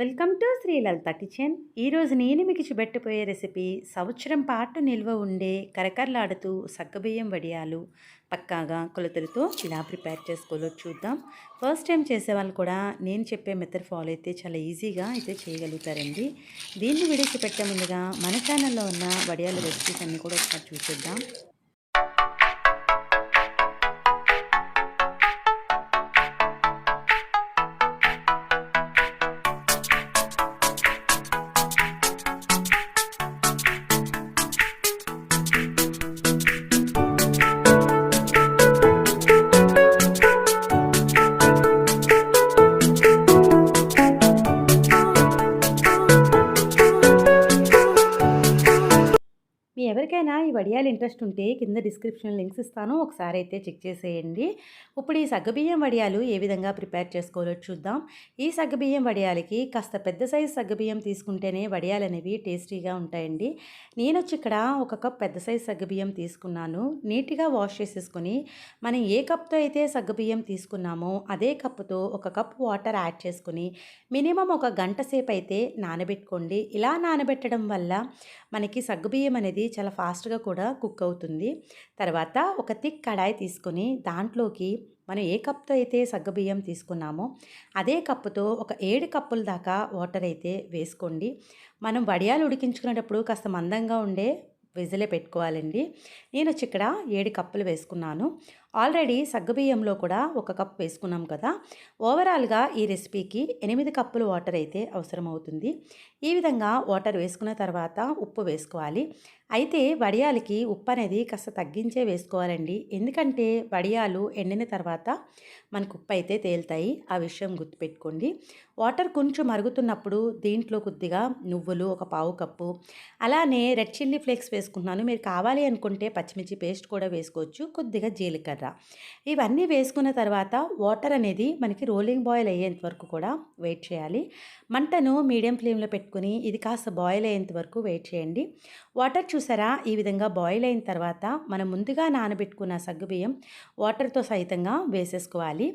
Welcome to Sri Lalitha kitchen. ఈరోజు నేను మీకు చూపెట్టబోయే రెసిపీ సంవత్సరం పాటు నిల్వ ఉండే కరకరలాడుతూ సగ్గుబియ్యం వడియాలు. పక్కాగా కొలతలతో ఇలా ప్రిపేర్ చేసుకోవాలో చూద్దాం. ఫస్ట్ టైం చేసేవాళ్ళు కూడా నేను చెప్పే మెథడ్ ఫాలో అయితే చాలా ఈజీగా అయితే చేయగలుగుతారండి. దీన్ని వీడియో పెట్టే ముందుగా మన ఛానల్లో ఉన్న వడియాల రెసిపీస్ అన్నీ కూడా ఒకసారి చూసేద్దాం. మీ ఎవరికైనా ఈ వడియాలు ఇంట్రెస్ట్ ఉంటే కింద డిస్క్రిప్షన్ లింక్స్ ఇస్తాను, ఒకసారి అయితే చెక్ చేసేయండి. ఇప్పుడు ఈ సగ్గుబియ్యం వడియాలు ఏ విధంగా ప్రిపేర్ చేసుకోవాలో చూద్దాం. ఈ సగ్గుబియ్యం వడియాలకి కాస్త పెద్ద సైజు సగ్గుబియ్యం తీసుకుంటేనే వడియాలు అనేవి టేస్టీగా ఉంటాయండి. నేను వచ్చి ఇక్కడ ఒక కప్ పెద్ద సైజు సగ్గుబియ్యం తీసుకున్నాను. నీట్గా వాష్ చేసేసుకొని మనం ఏ కప్తో అయితే సగ్గుబియ్యం తీసుకున్నామో అదే కప్పుతో ఒక కప్ వాటర్ యాడ్ చేసుకుని మినిమం ఒక గంట సేపు అయితే నానబెట్టుకోండి. ఇలా నానబెట్టడం వల్ల మనకి సగ్గుబియ్యం అనేది చాలా ఫాస్ట్గా కూడా కుక్ అవుతుంది. తర్వాత ఒక థిక్ కడాయి తీసుకొని దాంట్లోకి మనం ఏ కప్తో అయితే సగ్గుబియ్యం తీసుకున్నామో అదే కప్పుతో ఒక 7 కప్పుల దాకా వాటర్ అయితే వేసుకోండి. మనం వడియాలు ఉడికించుకునేటప్పుడు కాస్త మందంగా ఉండే విజిలే పెట్టుకోవాలండి. నేను వచ్చి ఇక్కడ 7 కప్పులు వేసుకున్నాను. ఆల్రెడీ సగ్గుబియ్యంలో కూడా ఒక కప్ వేసుకున్నాం కదా. ఓవరాల్గా ఈ రెసిపీకి 8 కప్పులు వాటర్ అయితే అవసరం అవుతుంది. ఈ విధంగా వాటర్ వేసుకున్న తర్వాత ఉప్పు వేసుకోవాలి. అయితే వడియాలకి ఉప్పు అనేది కాస్త తగ్గించే వేసుకోవాలండి. ఎందుకంటే వడియాలు ఎండిన తర్వాత మనకు ఉప్పు అయితే తేలుతాయి, ఆ విషయం గుర్తుపెట్టుకోండి. వాటర్ కొంచెం మరుగుతున్నప్పుడు దీంట్లో కొద్దిగా నువ్వులు ఒక పావు కప్పు, అలానే రెడ్ చిల్లీ ఫ్లేక్స్ వేసుకుంటున్నాను. మీరు కావాలి అనుకుంటే పచ్చిమిర్చి పేస్ట్ కూడా వేసుకోవచ్చు, కొద్దిగా జీలకర్ర. ఇవన్నీ వేసుకున్న తర్వాత వాటర్ అనేది మనకి రోలింగ్ బాయిల్ అయ్యేంత వరకు కూడా వెయిట్ చేయాలి. మంటను మీడియం ఫ్లేమ్లో పెట్టుకుని ఇది కాస్త బాయిల్ అయ్యేంత వరకు వెయిట్ చేయండి. వాటర్ చూసారా, ఈ విధంగా బాయిల్ అయిన తర్వాత మనం ముందుగా నానబెట్టుకున్న సగ్గుబియ్యం వాటర్తో సహితంగా వేసేసుకోవాలి.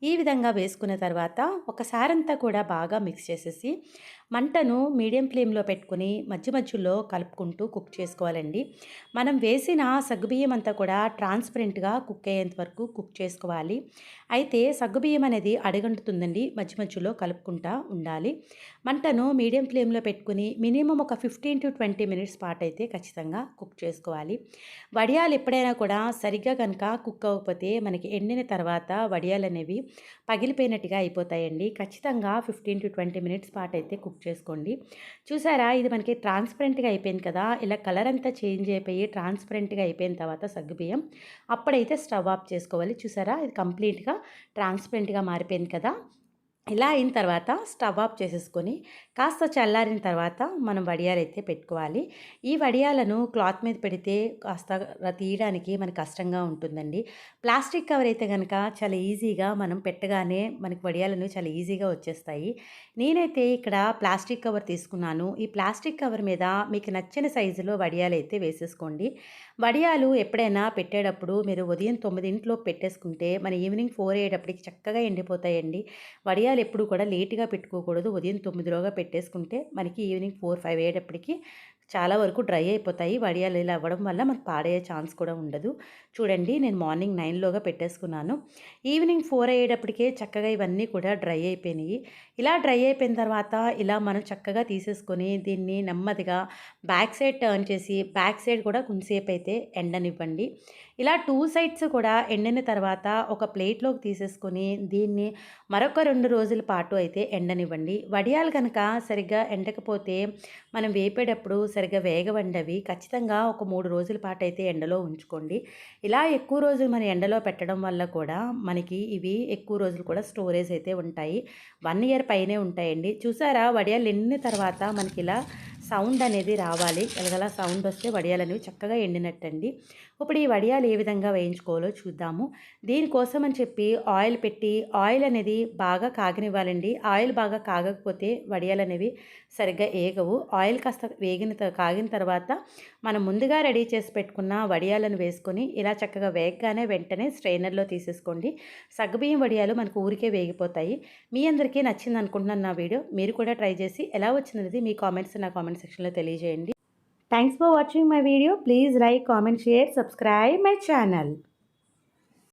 ఈ విధంగా వేసుకున్న తర్వాత ఒకసారంతా కూడా బాగా మిక్స్ చేసేసి మంటను మీడియం ఫ్లేమ్లో పెట్టుకుని మధ్య మధ్యలో కలుపుకుంటూ కుక్ చేసుకోవాలండి. మనం వేసిన సగ్గుబియ్యం అంతా కూడా ట్రాన్స్పరెంట్గా కుక్ అయ్యేంత వరకు కుక్ చేసుకోవాలి. అయితే సగ్గుబియ్యం అనేది అడుగంటుతుందండి, మధ్య మధ్యలో కలుపుకుంటూ ఉండాలి. మంటను మీడియం ఫ్లేమ్లో పెట్టుకుని మినిమం ఒక 15 to 20 మినిట్స్ పాటు అయితే ఖచ్చితంగా కుక్ చేసుకోవాలి. వడియాలు ఎప్పుడైనా కూడా సరిగ్గా కనుక కుక్ అవ్వకపోతే మనకి ఎండిన తర్వాత వడియాలు అనేవి పగిలిపోయినట్టుగా అయిపోతాయండి. ఖచ్చితంగా 15 to 20 మినిట్స్ పాటు అయితే కుక్ చేసుకోండి. చూసారా, ఇది మనకి ట్రాన్స్పరెంట్గా అయిపోయింది కదా. ఇలా కలర్ అంతా చేంజ్ అయిపోయి ట్రాన్స్పరెంట్గా అయిపోయిన తర్వాత సగ్గుబియ్యం అప్పుడైతే స్టవ్ ఆఫ్ చేసుకోవాలి. చూసారా, ఇది కంప్లీట్గా ట్రాన్స్పరెంట్గా మారిపోయింది కదా. ఇలా అయిన తర్వాత స్టవ్ ఆఫ్ చేసేసుకొని కాస్త చల్లారిన తర్వాత మనం వడియాలు అయితే పెట్టుకోవాలి. ఈ వడియాలను క్లాత్ మీద పెడితే కాస్త తీయడానికి మనకు కష్టంగా ఉంటుందండి. ప్లాస్టిక్ కవర్ అయితే కనుక చాలా ఈజీగా మనం పెట్టగానే మనకి వడియాలను చాలా ఈజీగా వచ్చేస్తాయి. నేనైతే ఇక్కడ ప్లాస్టిక్ కవర్ తీసుకున్నాను. ఈ ప్లాస్టిక్ కవర్ మీద మీకు నచ్చిన సైజులో వడియాలు అయితే వేసేసుకోండి. వడియాలు ఎప్పుడైనా పెట్టేటప్పుడు మీరు ఉదయం 9 పెట్టేసుకుంటే మన ఈవినింగ్ 4 అయ్యేటప్పటికి చక్కగా ఎండిపోతాయండి. వడియాలు ఎప్పుడు కూడా లేట్గా పెట్టుకోకూడదు. ఉదయం 9లోగా పెట్టేసుకుంటే మనకి ఈవినింగ్ 4, 5 అయ్యేటప్పటికి చాలా వరకు డ్రై అయిపోతాయి. వడియాలు ఇలా అవ్వడం వల్ల మనకు పాడయ్యే ఛాన్స్ కూడా ఉండదు. చూడండి, నేను మార్నింగ్ 9లోగా పెట్టేసుకున్నాను. ఈవినింగ్ 4 అయ్యేటప్పటికే చక్కగా ఇవన్నీ కూడా డ్రై అయిపోయినాయి. ఇలా డ్రై అయిపోయిన తర్వాత ఇలా మనం చక్కగా తీసేసుకొని దీన్ని నెమ్మదిగా బ్యాక్ సైడ్ టర్న్ చేసి బ్యాక్ సైడ్ కూడా కొంచెంసేపు అయితే ఎండనివ్వండి. ఇలా 2 సైడ్స్ కూడా ఎండిన తర్వాత ఒక ప్లేట్లోకి తీసేసుకొని దీన్ని మరొక 2 రోజుల పాటు అయితే ఎండనివ్వండి. వడియాలు కనుక సరిగ్గా ఎండకపోతే మనం వేపేటప్పుడు సరిగ్గా వేగవండవి. ఖచ్చితంగా ఒక 3 రోజుల పాటు అయితే ఎండలో ఉంచుకోండి. ఇలా ఎక్కువ రోజులు మన ఎండలో పెట్టడం వల్ల కూడా మనకి ఇవి ఎక్కువ రోజులు కూడా స్టోరేజ్ అయితే ఉంటాయి. 1 year పైనే ఉంటాయండి. చూసారా, వడియాలు ఎండిన తర్వాత మనకి ఇలా సౌండ్ అనేది రావాలి. గలగలా సౌండ్ వస్తే వడియాలు అనేవి చక్కగా ఎండినట్టండి. ఇప్పుడు ఈ వడియాలు ఏ విధంగా వేయించుకోవాలో చూద్దాము. దీనికోసం అని చెప్పి ఆయిల్ పెట్టి ఆయిల్ అనేది బాగా కాగనివ్వాలండి. ఆయిల్ బాగా కాగకపోతే వడియాలు అనేవి సరిగ్గా ఏగవు. ఆయిల్ కాస్త కాగిన తర్వాత మనం ముందుగా రెడీ చేసి పెట్టుకున్న వడియాలను వేసుకొని ఇలా చక్కగా వేగగానే వెంటనే స్ట్రైనర్లో తీసేసుకోండి. సగ్గుబియ్యం వడియాలు మనకు ఊరికే వేగిపోతాయి. మీ అందరికీ నచ్చింది అనుకుంటున్నాను నా వీడియో. మీరు కూడా ట్రై చేసి ఎలా వచ్చిందనేది మీ కామెంట్స్ నా కామెంట్ సెక్షన్లో తెలియజేయండి. Thanks for watching my video. Please like, comment, share, subscribe my channel.